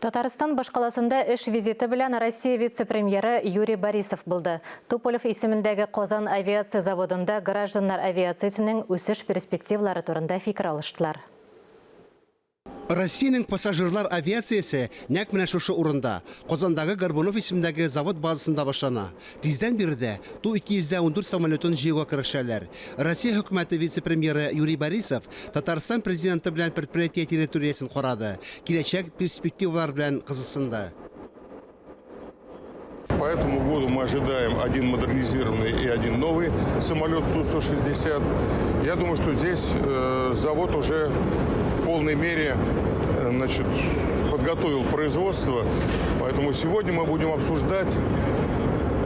Татарстан башкаласында эш визиты белән Россия вице-премьеры Юрий Борисов булды. Туполев исемендәге Казан авиация заводында гражданнар авиациясының үсеш перспективалары турында фикер алыштылар. Россиянең пассажирлар авиациясы нәкъ менә шушы урында, Казандагы Горбунов исемендәге завод базасында башлана. Тиздән биредә Ту-214 самолетын җыюга керешәләр. Россия хөкүмәте вице-премьеры Юрий Борисов Татарстан президенты белән предприятие территориясын карады. Киләчәк перспективалар белән кызыксынды. По этому году мы ожидаем один модернизированный и один новый самолет Ту-160. Я думаю, что здесь завод уже в полной мере подготовил производство. Поэтому сегодня мы будем обсуждать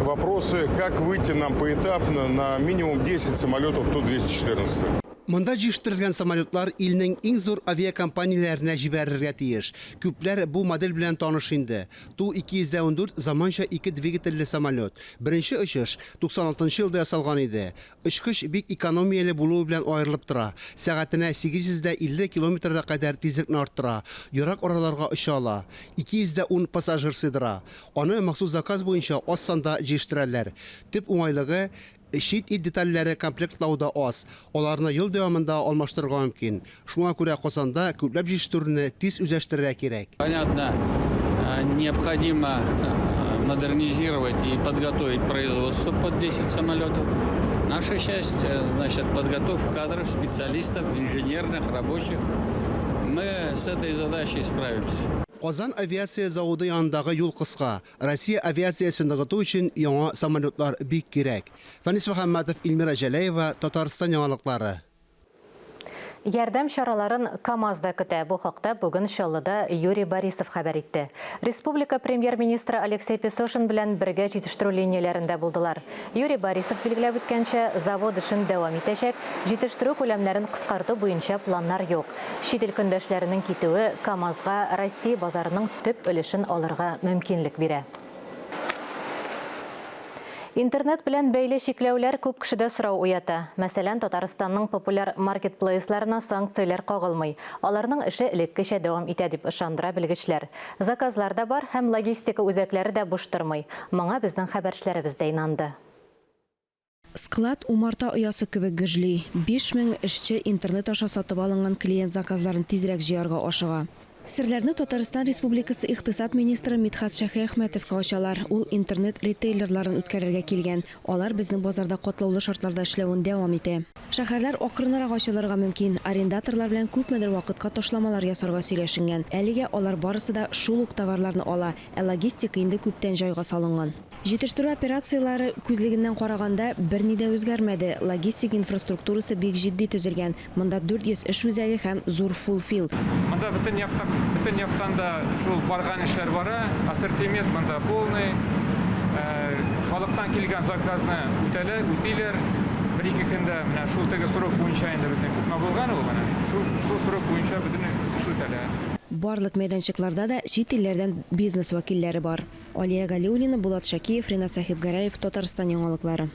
вопросы, как выйти нам поэтапно на минимум 10 самолетов Ту-214. Монда җыштырылган самолетлар илнең иң зур авиакомпанияләренә җибәрергә тиеш. Күпләр бу модель белән таныш инде. Ту-214 заманча 2 двигательле самолет. Беренче очыш 96 елда ясалган иде. Очкыч бик экономияле булуы белән аерылып тора. Сәгатенә 850 км кадәр тизлекне арттыра. Ерак араларга оча ала. 210 пассажир сыйдыра. Аны махсус заказ буенча аз санда җыштыралар. Төп уңайлыгы Шит ил детальләре комплектлауда аз. Аларны ел дәвамында алмаштырырга мөмкин. Шуңа күрә Казанда күпләп җыштыруны тиз үзләштерергә кирәк. Понятно, необходимо модернизировать и подготовить производство под 10 самолетов. Наша часть, подготовка кадров, специалистов, инженерных, рабочих. Мы с этой задачей справимся. Казан авиация заводы янындагы юл кыска. Россия авиациясын ныгыту өчен яңа самолетлар бик кирәк. Фәнис Мөхәммәтов, Илмира Җәләева, Татарстан яңалыклары. Ярдәм чараларын КАМАЗда көтә. Бу хакта бүген Чаллыда Юрий Борисов хәбәр итте. Республика премьер-министры Алексей Песошин белән бергә җитештерү линияләрендә булдылар. Юрий Борисов билгеләп үткәнчә, завод эшен дәвам итәчәк, җитештерү күләмнәрен кыскарту буенча планнар юк. Чит ил көндәшләренең китүе КАМАЗга Россия базарының төп өлешен алырга мөмкинлек бирә. Интернет белән бәйле шикләүләр күп кешедә сорау уята. Мәсәлән, Татарстанның популяр маркетплейсларына санкцияләр кагылмый. Аларның эше элеккечә дәвам итә дип ышандыра белгечләр. Заказлар да бар һәм логистика үзәкләре дә буш тормый. Моңа безнең хәбәрчеләребез дә инанды. Склад умарта оясы кебек гөжли. 5000 эшче интернет аша сатып алынган клиент заказларын тизрәк җыярга ашыга. Серләрне Татарстан Республикасы Иктисад министры Мидхат Шәйхмәтовка ачалар. Ул интернет ритейлерларын үткәрергә килгән. Алар безнең базарда катлаулы шартларда эшләвен дәвам итә. Шәһәрләр акрынрак ачылырга мөмкин. Арендаторлар белән күпмедер вакытка ташламалар ясарга сөйләшенгән. Әлегә алар барысы да шул ук товарларны ала, логистика инде күптән җайга салынган. Җитештерү операцияләре күзлегеннән караганда берни дә үзгәрмәде. Логистик инфраструктурасы бик җитди төзелгән. Монда 400 эш үзәге һәм зур фулфил. Монда бөтен яктанда шул барган эшләр бара, ассортимент монда полный. Халыктан килгән заказны үтиләр. Бер-ике көндә менә шул теге срок буенча инде безнең күпме булган ул менә. Шул срок буенча бөтен эш үтәлә. Барлык мәйданчыкларда да чит илләрдән бизнес вәкилләре бар. Алия Галиуллина, Булат Шакиев, Ринат Сахибгараев, Татарстан яңалыклары.